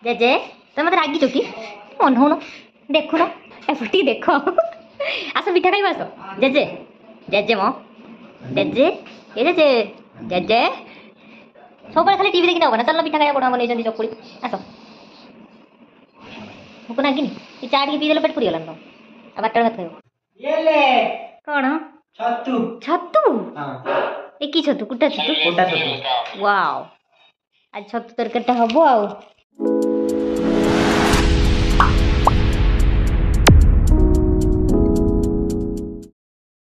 JJ तुम मत रागी कि अनौन देखुन एपटी देख आस पिठा खाई आस जेजे जेजे मो जेजे ये जेजे जेजे सब खाली टीवी देखी ना चल पिठा खाया बड़ा बन चकुड़ी आस भूक नागिनी ये चा टे पीदेल पेट पुरीगला तो आ बारटा भात खाइब कौन छतु छतु ए कि छतु कुटा छतु वाओ आज छतु तरकारीटा हबो आ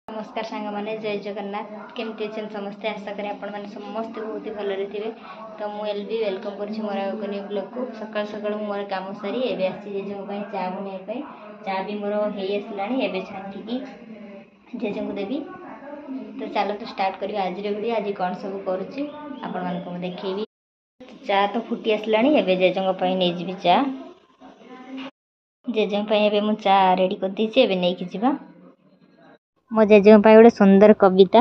नमस्कार सांग मैंने जय जगन्नाथ केमती अच्छे समस्ते आशा करें आपण मैंने समस्ते बहुत ही भलरे थे तो मुझे भी वेलकम कर मोर न्यू ब्लॉग को सकाल सकाल मोर काम सारी एवं आसी जेजे चा बनवाई चा भी मोर हो आसला छाटिकी जेजे को देवी तो चलो तो स्टार्ट करी आज वीडियो आज कौन सब करुच्ची आपण मानक देखी चा तो फुटी आसला जेजे नहीं जी चा जेजे मु चा रेडी कर देछि एबे नहीं कि मो जेजे गोटे सुंदर कविता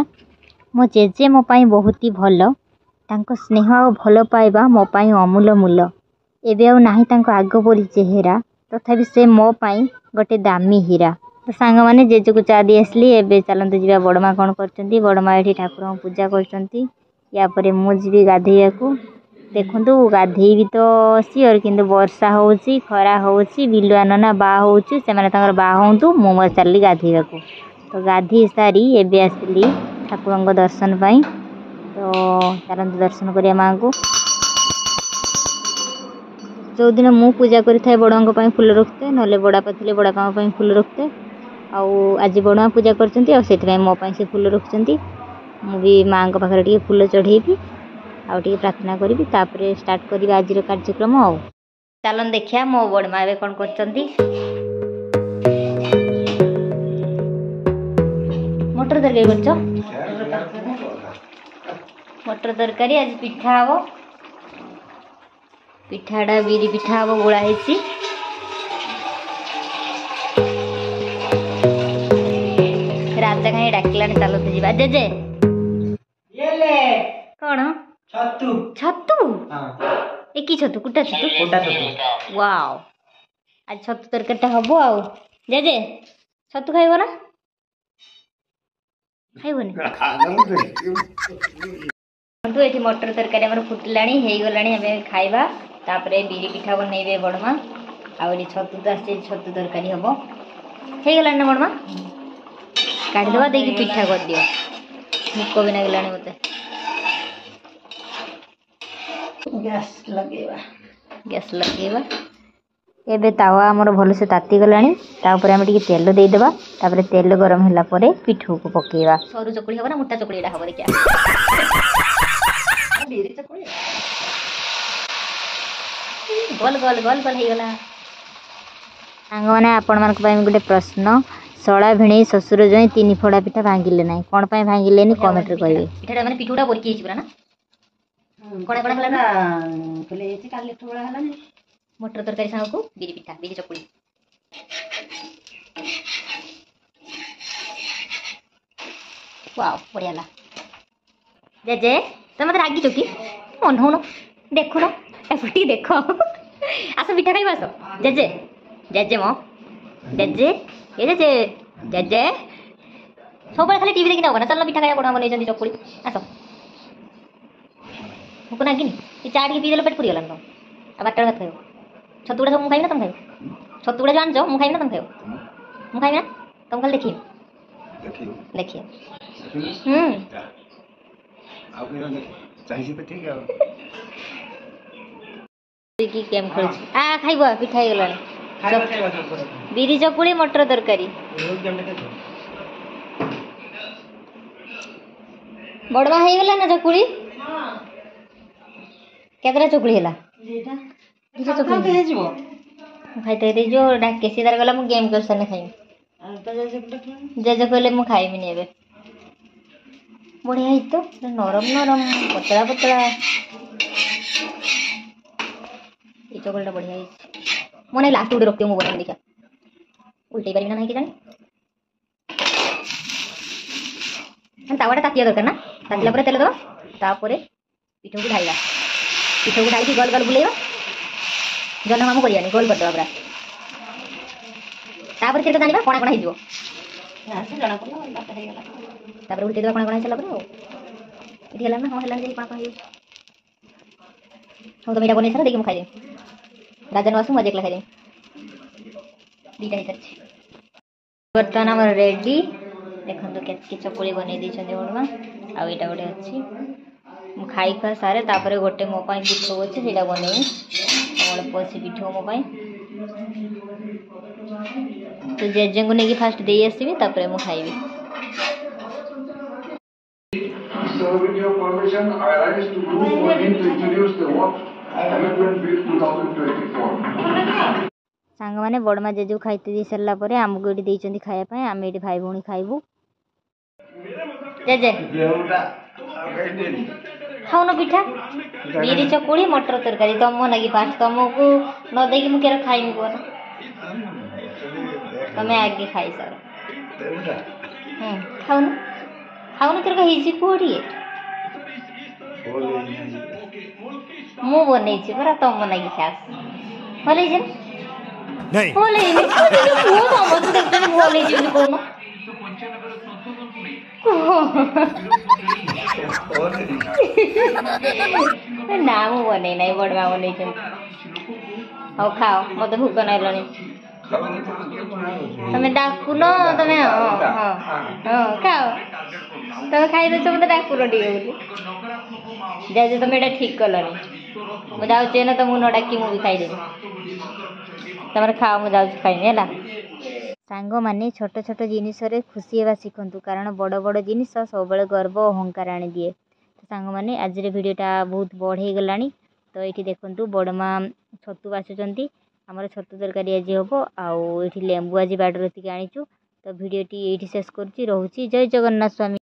मो जेजे मो पाई बहुत ही भल तांको स्नेह और भल पाइबा मो पाई अमूल मूल एबे आ नाही तांको आग परी चेहरा तथापि से मो पाई गोटे दामी हीरा तो सांग माने जेजे को चा दी आसली एबे चलते जीवा बड़मा कौन करचंती बड़मा एठी ठाकुर पूजा करचंती या परे मु जीवी गाधेया को देखंतु गाधेबी तो सियोर किंतु वर्षा होउची खरा होउची बिलुआ नना बा होउची से माने तांकर बा होंतु मु मो चलली गाधेया को तो गाधी सारी एबे आसली ठाकुर दर्शन पाई तो चलते दर्शन करिया माँ को जो दिन मु पूजा करें बड़ा फूल रखते ना बड़ापा थे बड़ापा फूल रखते आज बड़ा पूजा कर मो से फूल रखुच्च मु भी माँ पाखे टे फूल चढ़ेबी आउ प्रार्थना करी तापर स्टार्ट करी आज कार्यक्रम आ चलन देखिया मो बड़मा ए कौन कर मटर तरकारी कर मटर तरकारी आज पिठा हम पिठाटा बिरी पिठा हम गोला राजा कहीं डाकिला चलते जीवा जेजे कौन छतु छतु ए कि छतु कुटा छतु वाओ आज छतु तरकारीटा हबो आ जेजे छतु खाइब ना खाइबनी ये मटर तरकारी आम फुटला हो खाइबा तापरे बिरी पिठा बनइबे बड़मा आउ छतु तो आस छतु तरकारी हम हो गला ना बड़मा काढ़ीदबा देखिए पिठा कर दियो भूक भी लगला मत गैस लगेबा एबे तावा हमर भल से ताती गलानी तापर हम टिके तेल देदेबा तापर तेल गरम होला परे पिठू को पकेबा सरू चकुड़ी हबो ना मोटा चकुड़ीटा हबो देखिया बिरी चकुड़ी गोल गोल गोल गोल हे गला सांग माने आपण मानक पय गोटे प्रश्न सळा भिणी ससुर जय तीन फोड़ा पिठा भांगिले नाही कोन पय भांगिले नि कमेंट रे कहबे पिठाटा माने पिठूटा बोरकी हिची पुरा ना कोन कोन हला ना कले एती काले थोड़ा हला ने मटर तरकारी सांग को बिरी पिठा बिरी चकुड़ी वाओ बढ़िया ला जेजे तुम मत रागी कि अनौन देखुन एपटी देख आस पिठा खाई आस जेजे जेजे मो जेजे ये जेजे जेजे सब खाली टीवी देखी ना चल पिठा खाया बड़ा बन चकुड़ी आस भूक नागिनी ये चा टे पीदेल पेट पुरीगला तो आ बारटा भात खाइब छतुड़ा सब खाइब ना तुम खाइब छतुड़ा जो आनछ मु खाइब ना तुम खाइब मु खाइब ना तुम खाली देखिए देखिए की गेम खेल आ खाइब पिठा हो गला बिरी चकुड़ी मटर तरकारी बड़वा हो गला ना चकुड़ी केतरा चकुड़ी है खाई जो डाके सीधार गला मु गेम कर सने खाई जेजे कहले मु खाइबी नि एबे बढ़िया है तो नरम नरम पतला पतला ये चकलटा बढ़िया है मन लास्ट उड़े रखते मो बना देखा उल्टे पारि ना नहीं कि जानी तावाटा तातिया दरकार ना तातिला पर तेल दो तापरे पिठो को ढाइला पिठो को ढाई गोल गोल बुलेइबा जन मामू करियानी गोल करदेवा पूरा तापर तेरे जानिबा कोणा कोणा हिजो जना तापर उल्टे देवा कोणा चला पर इठी हला ना हला जे कोणा हिजो हम तो मीठा बनै सारा देखि म खाइ दे राजन वासु मजे एकला खाइ दे दीटा हितर बर्तन हमर रेडी देखंतु केतकी चकुली बनै दी छथि ओडमा आ एटा गोटे अछि मु खाइ खा सारे तापर गोटे मो पाई पिठो अछि सेटा बनै हमर पसी पिठो मो पाई तो जेजे को नेकी फास्ट देई आसीबी तापर मु खाइबी So with your permission, I rise to move for him to introduce the work Development Bill 2024. सांग माने बड़मा जेजू खाइते दी सरला परे हमको एटी देइचंदी खाया पय हम एटी भाई भौणी खाइबू जेजे खाओ न पिठा बीरी चकुली मटर तरकारी तम नगी फास्ट तमको न देकी मु केरा खाइमी कोन तमे आगे खाइ सर खाओ न केरा हिजी कोडी मु बनै छि बरा तम नगी खास भले जे नहीं भले मु तम देखते भले जे कोन ना मु बनै नै बडमा बनै छ औ खाओ मते भूख नाइलनी तमे डाकुन तमे खाओ तमे खाइ दे मते डाकुन दियो बोली जे तमे एटा ठीक कलनी मु जाउ चेन त मु न डाकी मु भी खाइ दे तमरे खाओ मु जाउ खाइ नेला सांग माने छोट छोट जिनिस रे खुशी हेबा सिखंतु कारण बड़ बड़ जिनिस सब बेले गर्व अहंकार आनी दिए तो सांग माने आज रे वीडियोटा बहुत बढ़े गलानी तो ये देखंतु बड़मा छतु बाछुचंती हमर छतु तरकारी आज हबो आउ एठी लेंबू आज बाडर तिके आनिचु तो वीडियोटी एठी शेष करछि रहउछि जय जगन्नाथ स्वामी।